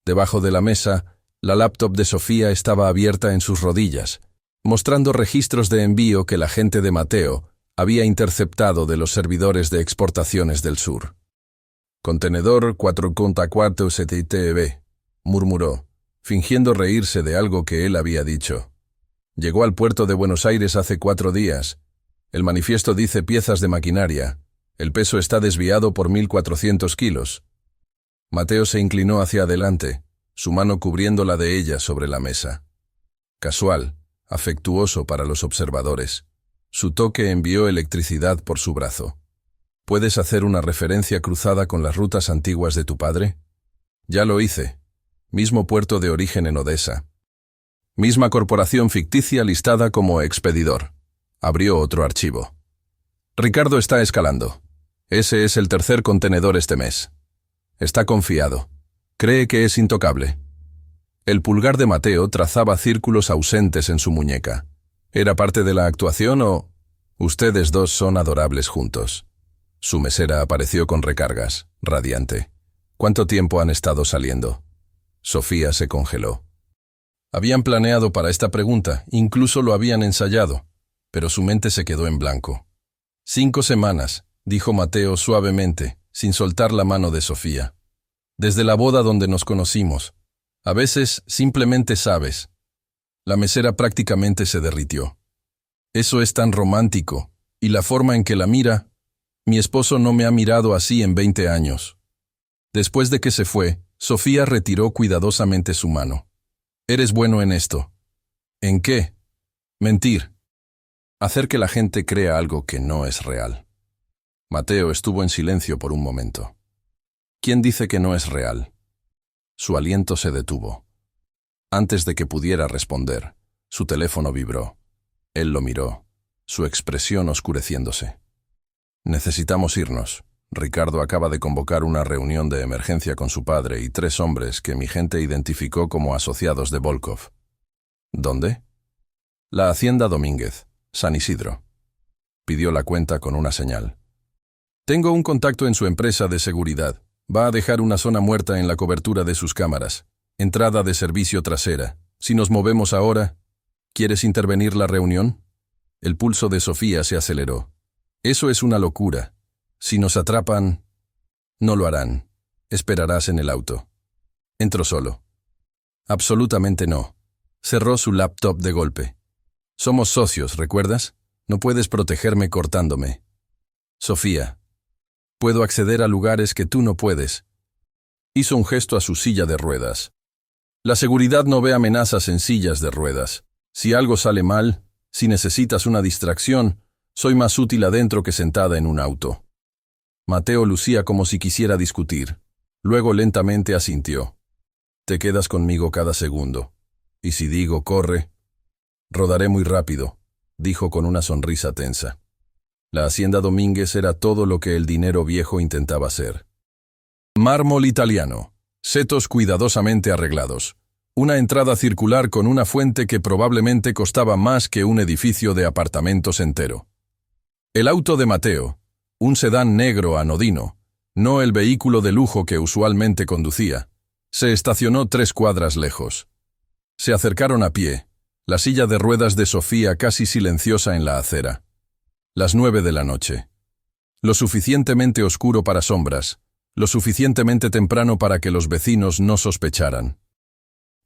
Debajo de la mesa, la laptop de Sofía estaba abierta en sus rodillas, mostrando registros de envío que la gente de Mateo había interceptado de los servidores de exportaciones del sur. «Contenedor 4.4 murmuró, fingiendo reírse de algo que él había dicho. «Llegó al puerto de Buenos Aires hace 4 días. El manifiesto dice piezas de maquinaria. El peso está desviado por 1.400 kilos». Mateo se inclinó hacia adelante, su mano cubriendo la de ella sobre la mesa. Casual, afectuoso para los observadores. Su toque envió electricidad por su brazo. ¿Puedes hacer una referencia cruzada con las rutas antiguas de tu padre? Ya lo hice. Mismo puerto de origen en Odessa. Misma corporación ficticia listada como expedidor. Abrió otro archivo. Ricardo está escalando. Ese es el 3er contenedor este mes. Está confiado. Cree que es intocable. El pulgar de Mateo trazaba círculos ausentes en su muñeca. ¿Era parte de la actuación o...? Ustedes dos son adorables juntos. Su mesera apareció con recargas, radiante. ¿Cuánto tiempo han estado saliendo? Sofía se congeló. Habían planeado para esta pregunta, incluso lo habían ensayado, pero su mente se quedó en blanco. 5 semanas, dijo Mateo suavemente, sin soltar la mano de Sofía. Desde la boda donde nos conocimos. A veces simplemente sabes. La mesera prácticamente se derritió. Eso es tan romántico, y la forma en que la mira, mi esposo no me ha mirado así en 20 años. Después de que se fue, Sofía retiró cuidadosamente su mano. Eres bueno en esto. ¿En qué? Mentir. Hacer que la gente crea algo que no es real. Mateo estuvo en silencio por un momento. ¿Quién dice que no es real? Su aliento se detuvo. Antes de que pudiera responder, su teléfono vibró. Él lo miró, su expresión oscureciéndose. Necesitamos irnos. Ricardo acaba de convocar una reunión de emergencia con su padre y 3 hombres que mi gente identificó como asociados de Volkov. ¿Dónde? La Hacienda Domínguez, San Isidro. Pidió la cuenta con una señal. Tengo un contacto en su empresa de seguridad. Va a dejar una zona muerta en la cobertura de sus cámaras. Entrada de servicio trasera. Si nos movemos ahora, ¿quieres intervenir la reunión? El pulso de Sofía se aceleró. Eso es una locura. Si nos atrapan, no lo harán. Esperarás en el auto. Entro solo. Absolutamente no. Cerró su laptop de golpe. Somos socios, ¿recuerdas? No puedes protegerme cortándome. Sofía. Puedo acceder a lugares que tú no puedes. Hizo un gesto a su silla de ruedas. La seguridad no ve amenazas en sillas de ruedas. Si algo sale mal, si necesitas una distracción, soy más útil adentro que sentada en un auto. Mateo lucía como si quisiera discutir. Luego lentamente asintió. Te quedas conmigo cada segundo. Y si digo corre, rodaré muy rápido, dijo con una sonrisa tensa. La Hacienda Domínguez era todo lo que el dinero viejo intentaba ser. Mármol italiano, setos cuidadosamente arreglados, una entrada circular con una fuente que probablemente costaba más que un edificio de apartamentos entero. El auto de Mateo, un sedán negro anodino, no el vehículo de lujo que usualmente conducía, se estacionó 3 cuadras lejos. Se acercaron a pie, la silla de ruedas de Sofía casi silenciosa en la acera. Las 9 de la noche. Lo suficientemente oscuro para sombras, lo suficientemente temprano para que los vecinos no sospecharan.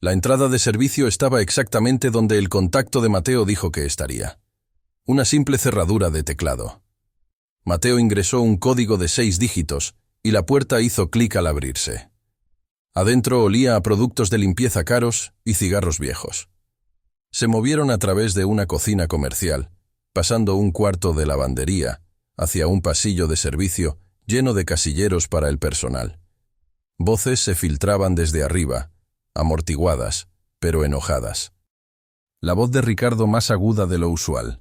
La entrada de servicio estaba exactamente donde el contacto de Mateo dijo que estaría. Una simple cerradura de teclado. Mateo ingresó un código de 6 dígitos y la puerta hizo clic al abrirse. Adentro olía a productos de limpieza caros y cigarros viejos. Se movieron a través de una cocina comercial, pasando un cuarto de lavandería, hacia un pasillo de servicio lleno de casilleros para el personal. Voces se filtraban desde arriba, amortiguadas, pero enojadas. La voz de Ricardo más aguda de lo usual.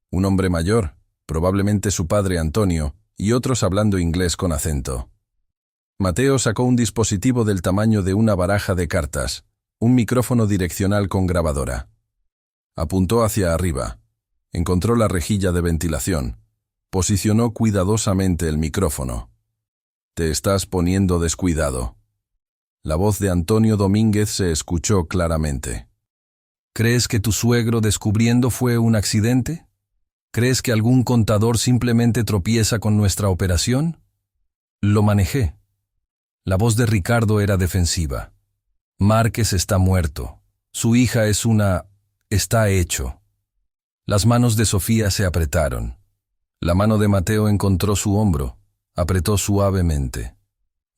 Un hombre mayor, probablemente su padre Antonio, y otros hablando inglés con acento. Mateo sacó un dispositivo del tamaño de una baraja de cartas, un micrófono direccional con grabadora. Apuntó hacia arriba. Encontró la rejilla de ventilación. Posicionó cuidadosamente el micrófono. «Te estás poniendo descuidado». La voz de Antonio Domínguez se escuchó claramente. «¿Crees que tu suegro descubriendo fue un accidente? ¿Crees que algún contador simplemente tropieza con nuestra operación? Lo manejé». La voz de Ricardo era defensiva. «Márquez está muerto. Su hija es una... está hecho». Las manos de Sofía se apretaron. La mano de Mateo encontró su hombro. Apretó suavemente.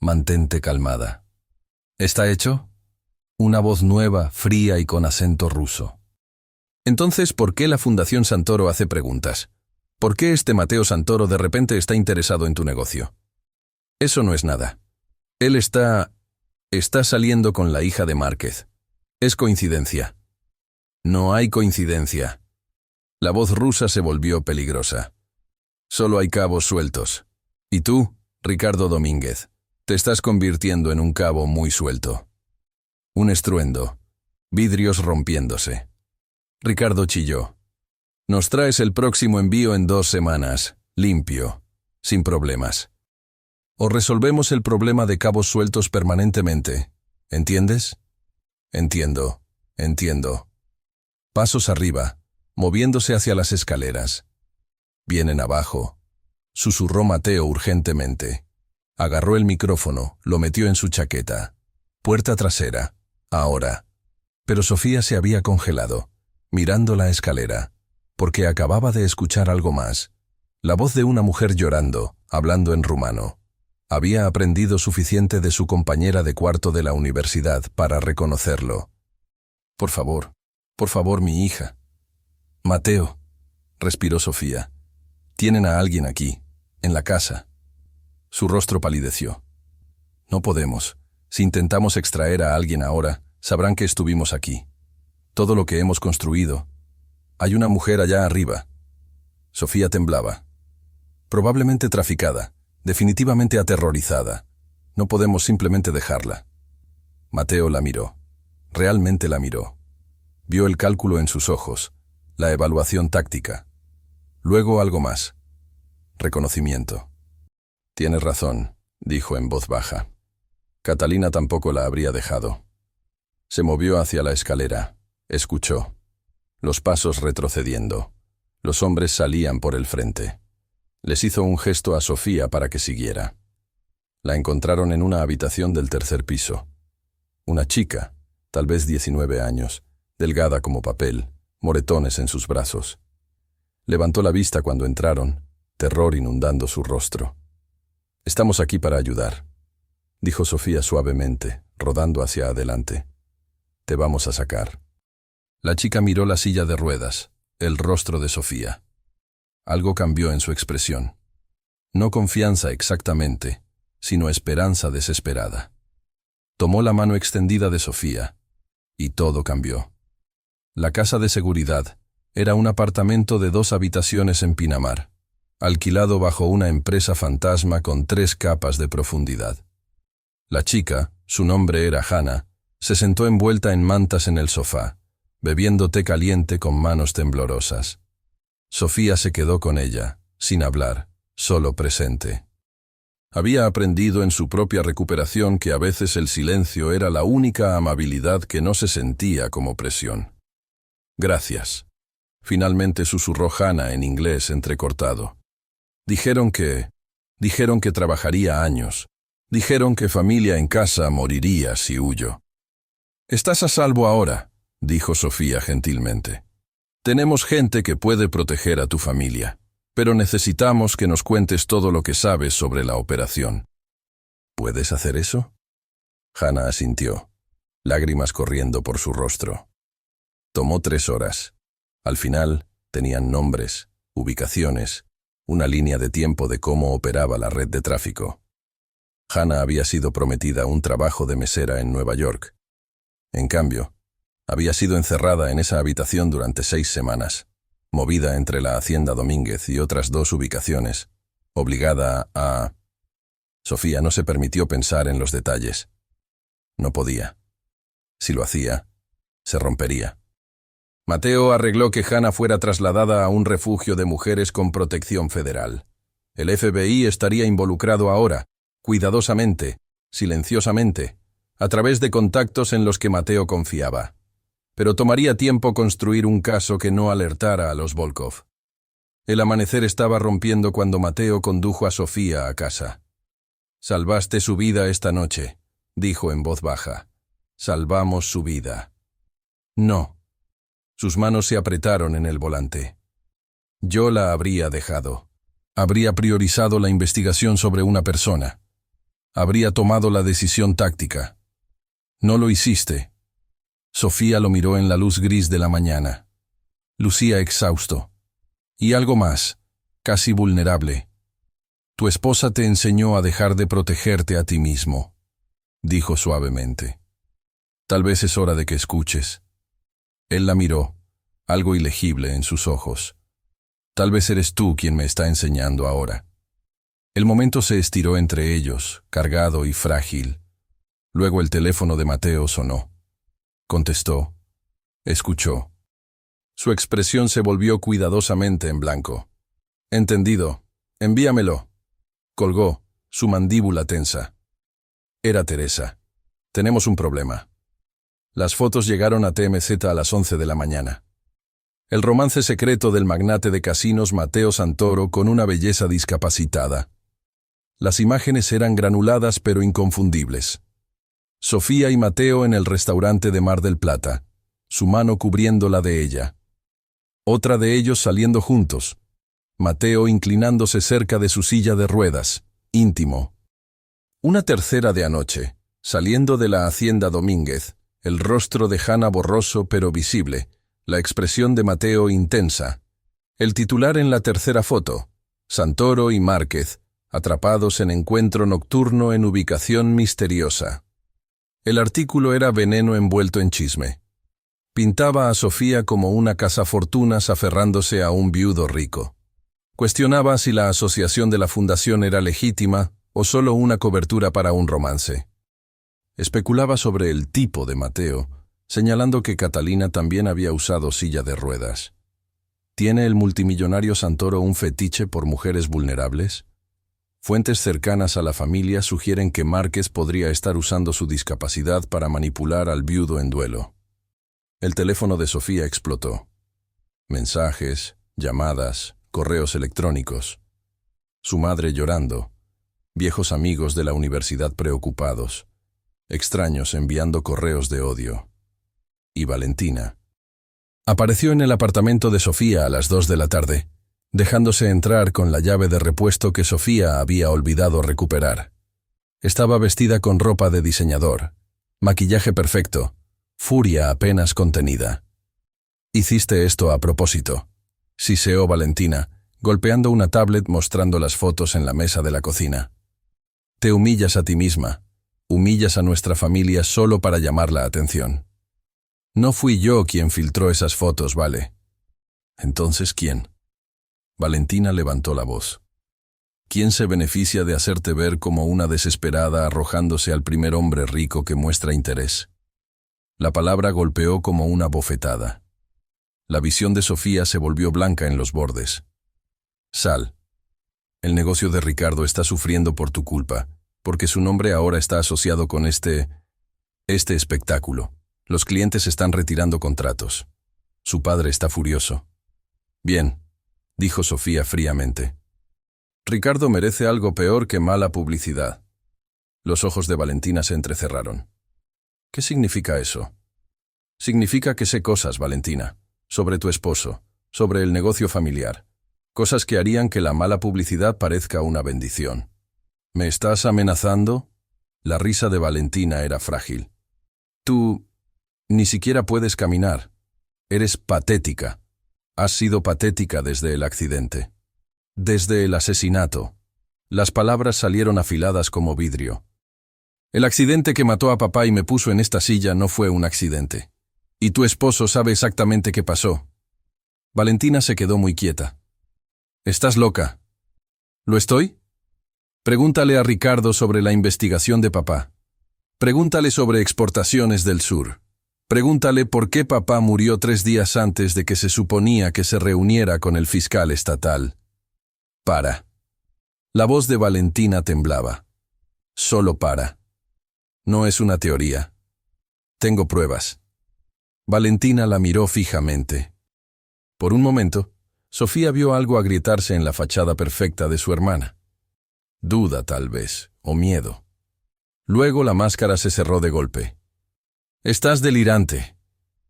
«Mantente calmada». «¿Está hecho?» Una voz nueva, fría y con acento ruso. «Entonces, ¿por qué la Fundación Santoro hace preguntas? ¿Por qué este Mateo Santoro de repente está interesado en tu negocio?» «Eso no es nada. Él está saliendo con la hija de Márquez. Es coincidencia». «No hay coincidencia». La voz rusa se volvió peligrosa. «Solo hay cabos sueltos. Y tú, Ricardo Domínguez, te estás convirtiendo en un cabo muy suelto». Un estruendo. Vidrios rompiéndose. Ricardo chilló. «Nos traes el próximo envío en 2 semanas, limpio, sin problemas. O resolvemos el problema de cabos sueltos permanentemente. ¿Entiendes?» «Entiendo, entiendo». Pasos arriba, moviéndose hacia las escaleras. «Vienen abajo», susurró Mateo urgentemente. Agarró el micrófono, lo metió en su chaqueta. Puerta trasera. Ahora. Pero Sofía se había congelado, mirando la escalera, porque acababa de escuchar algo más. La voz de una mujer llorando, hablando en rumano. Había aprendido suficiente de su compañera de cuarto de la universidad para reconocerlo. Por favor, mi hija». «Mateo», respiró Sofía. «Tienen a alguien aquí, en la casa». Su rostro palideció. «No podemos. Si intentamos extraer a alguien ahora, sabrán que estuvimos aquí. Todo lo que hemos construido. Hay una mujer allá arriba». Sofía temblaba. «Probablemente traficada, definitivamente aterrorizada. No podemos simplemente dejarla». Mateo la miró. Realmente la miró. Vio el cálculo en sus ojos, la evaluación táctica. Luego algo más. Reconocimiento. «Tienes razón», dijo en voz baja. Catalina tampoco la habría dejado. Se movió hacia la escalera. Escuchó. Los pasos retrocediendo. Los hombres salían por el frente. Les hizo un gesto a Sofía para que siguiera. La encontraron en una habitación del 3er piso. Una chica, tal vez 19 años, delgada como papel, moretones en sus brazos. Levantó la vista cuando entraron, terror inundando su rostro. «Estamos aquí para ayudar», dijo Sofía suavemente, rodando hacia adelante. «Te vamos a sacar». La chica miró la silla de ruedas, el rostro de Sofía. Algo cambió en su expresión. No confianza exactamente, sino esperanza desesperada. Tomó la mano extendida de Sofía, y todo cambió. La casa de seguridad era un apartamento de 2 habitaciones en Pinamar, alquilado bajo una empresa fantasma con 3 capas de profundidad. La chica, su nombre era Hannah, se sentó envuelta en mantas en el sofá, bebiendo té caliente con manos temblorosas. Sofía se quedó con ella, sin hablar, solo presente. Había aprendido en su propia recuperación que a veces el silencio era la única amabilidad que no se sentía como presión. «Gracias», finalmente susurró Hannah en inglés entrecortado. Dijeron que trabajaría años. Dijeron que familia en casa moriría si huyo». «Estás a salvo ahora», dijo Sofía gentilmente. «Tenemos gente que puede proteger a tu familia, pero necesitamos que nos cuentes todo lo que sabes sobre la operación. ¿Puedes hacer eso? Hannah asintió, lágrimas corriendo por su rostro. Tomó 3 horas. Al final, tenían nombres, ubicaciones, una línea de tiempo de cómo operaba la red de tráfico. Hannah había sido prometida un trabajo de mesera en Nueva York. En cambio, había sido encerrada en esa habitación durante 6 semanas, movida entre la Hacienda Domínguez y otras 2 ubicaciones, obligada a... Sofía no se permitió pensar en los detalles. No podía. Si lo hacía, se rompería. Mateo arregló que Hannah fuera trasladada a un refugio de mujeres con protección federal. El FBI estaría involucrado ahora, cuidadosamente, silenciosamente, a través de contactos en los que Mateo confiaba. Pero tomaría tiempo construir un caso que no alertara a los Volkov. El amanecer estaba rompiendo cuando Mateo condujo a Sofía a casa. «Salvaste su vida esta noche», dijo en voz baja. «Salvamos su vida». «No». Sus manos se apretaron en el volante. «Yo la habría dejado. Habría priorizado la investigación sobre una persona. Habría tomado la decisión táctica. No lo hiciste». Sofía lo miró en la luz gris de la mañana. Lucía exhausto. Y algo más, casi vulnerable. «Tu esposa te enseñó a dejar de protegerte a ti mismo», dijo suavemente. «Tal vez es hora de que escuches». Él la miró, algo ilegible en sus ojos. «Tal vez eres tú quien me está enseñando ahora». El momento se estiró entre ellos, cargado y frágil. Luego el teléfono de Mateo sonó. Contestó. Escuchó. Su expresión se volvió cuidadosamente en blanco. «Entendido. Envíamelo». Colgó, su mandíbula tensa. Era Teresa. «Tenemos un problema». Las fotos llegaron a TMZ a las 11 de la mañana. El romance secreto del magnate de casinos Mateo Santoro con una belleza discapacitada. Las imágenes eran granuladas pero inconfundibles. Sofía y Mateo en el restaurante de Mar del Plata, su mano cubriendo la de ella. Otra de ellos saliendo juntos. Mateo inclinándose cerca de su silla de ruedas, íntimo. Una tercera de anoche, saliendo de la Hacienda Domínguez, el rostro de Hannah borroso pero visible, la expresión de Mateo intensa. El titular en la tercera foto, Santoro y Márquez, atrapados en encuentro nocturno en ubicación misteriosa. El artículo era veneno envuelto en chisme. Pintaba a Sofía como una cazafortunas aferrándose a un viudo rico. Cuestionaba si la asociación de la fundación era legítima o solo una cobertura para un romance. Especulaba sobre el tipo de Mateo, señalando que Catalina también había usado silla de ruedas. ¿Tiene el multimillonario Santoro un fetiche por mujeres vulnerables? Fuentes cercanas a la familia sugieren que Márquez podría estar usando su discapacidad para manipular al viudo en duelo. El teléfono de Sofía explotó. Mensajes, llamadas, correos electrónicos. Su madre llorando. Viejos amigos de la universidad preocupados. Extraños enviando correos de odio. Y Valentina. Apareció en el apartamento de Sofía a las 2 de la tarde, dejándose entrar con la llave de repuesto que Sofía había olvidado recuperar. Estaba vestida con ropa de diseñador, maquillaje perfecto, furia apenas contenida. «Hiciste esto a propósito», siseó Valentina, golpeando una tablet mostrando las fotos en la mesa de la cocina. «Te humillas a ti misma, humillas a nuestra familia solo para llamar la atención». «No fui yo quien filtró esas fotos, ¿vale?» «¿Entonces quién?» Valentina levantó la voz. ¿Quién se beneficia de hacerte ver como una desesperada arrojándose al primer hombre rico que muestra interés? La palabra golpeó como una bofetada. La visión de Sofía se volvió blanca en los bordes. «Sal. El negocio de Ricardo está sufriendo por tu culpa, porque su nombre ahora está asociado con este espectáculo. Los clientes están retirando contratos. Su padre está furioso». «Bien», dijo Sofía fríamente. «Ricardo merece algo peor que mala publicidad». Los ojos de Valentina se entrecerraron. «¿Qué significa eso?» «Significa que sé cosas, Valentina, sobre tu esposo, sobre el negocio familiar. Cosas que harían que la mala publicidad parezca una bendición». «¿Me estás amenazando?» La risa de Valentina era frágil. Tú ni siquiera puedes caminar. Eres patética. Has sido patética desde el accidente. Desde el asesinato. Las palabras salieron afiladas como vidrio. El accidente que mató a papá y me puso en esta silla no fue un accidente. Y tu esposo sabe exactamente qué pasó. Valentina se quedó muy quieta. ¿Estás loca? ¿Lo estoy? Pregúntale a Ricardo sobre la investigación de papá. Pregúntale sobre exportaciones del sur. Pregúntale por qué papá murió 3 días antes de que se suponía que se reuniera con el fiscal estatal. Para. La voz de Valentina temblaba. Solo para. No es una teoría. Tengo pruebas. Valentina la miró fijamente. Por un momento, Sofía vio algo agrietarse en la fachada perfecta de su hermana. Duda, tal vez, o miedo. Luego la máscara se cerró de golpe. «Estás delirante»,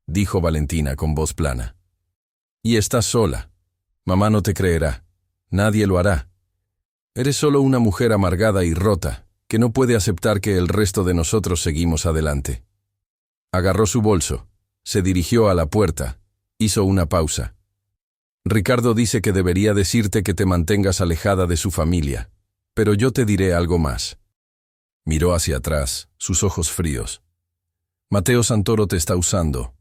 dijo Valentina con voz plana. «Y estás sola. Mamá no te creerá. Nadie lo hará. Eres solo una mujer amargada y rota, que no puede aceptar que el resto de nosotros seguimos adelante». Agarró su bolso, se dirigió a la puerta, hizo una pausa. «Ricardo dice que debería decirte que te mantengas alejada de su familia, pero yo te diré algo más». Miró hacia atrás, sus ojos fríos. «Mateo Santoro te está usando.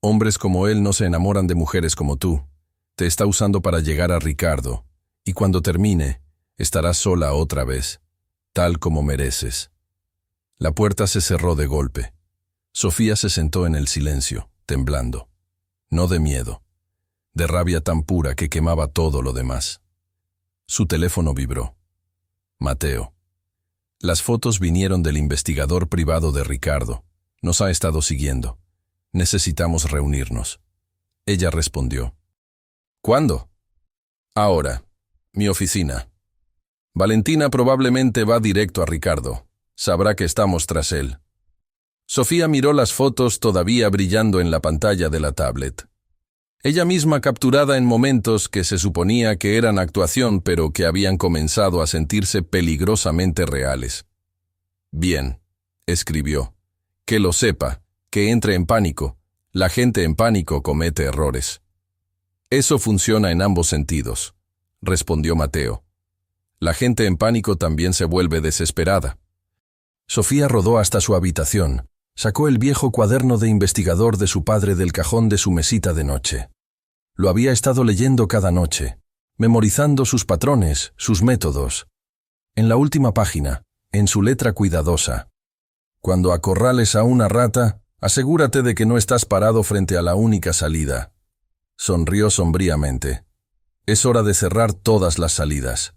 Hombres como él no se enamoran de mujeres como tú. Te está usando para llegar a Ricardo, y cuando termine, estarás sola otra vez, tal como mereces». La puerta se cerró de golpe. Sofía se sentó en el silencio, temblando. No de miedo, de rabia tan pura que quemaba todo lo demás. Su teléfono vibró. Mateo. Las fotos vinieron del investigador privado de Ricardo. Nos ha estado siguiendo. Necesitamos reunirnos. Ella respondió. ¿Cuándo? Ahora. Mi oficina. Valentina probablemente va directo a Ricardo. Sabrá que estamos tras él. Sofía miró las fotos todavía brillando en la pantalla de la tablet. Ella misma capturada en momentos que se suponía que eran actuación, pero que habían comenzado a sentirse peligrosamente reales. «Bien», escribió. «Que lo sepa, que entre en pánico. La gente en pánico comete errores». «Eso funciona en ambos sentidos», respondió Mateo. «La gente en pánico también se vuelve desesperada». Sofía rodó hasta su habitación. Sacó el viejo cuaderno de investigador de su padre del cajón de su mesita de noche. Lo había estado leyendo cada noche, memorizando sus patrones, sus métodos. En la última página, en su letra cuidadosa. «Cuando acorrales a una rata, asegúrate de que no estás parado frente a la única salida». Sonrió sombríamente. «Es hora de cerrar todas las salidas».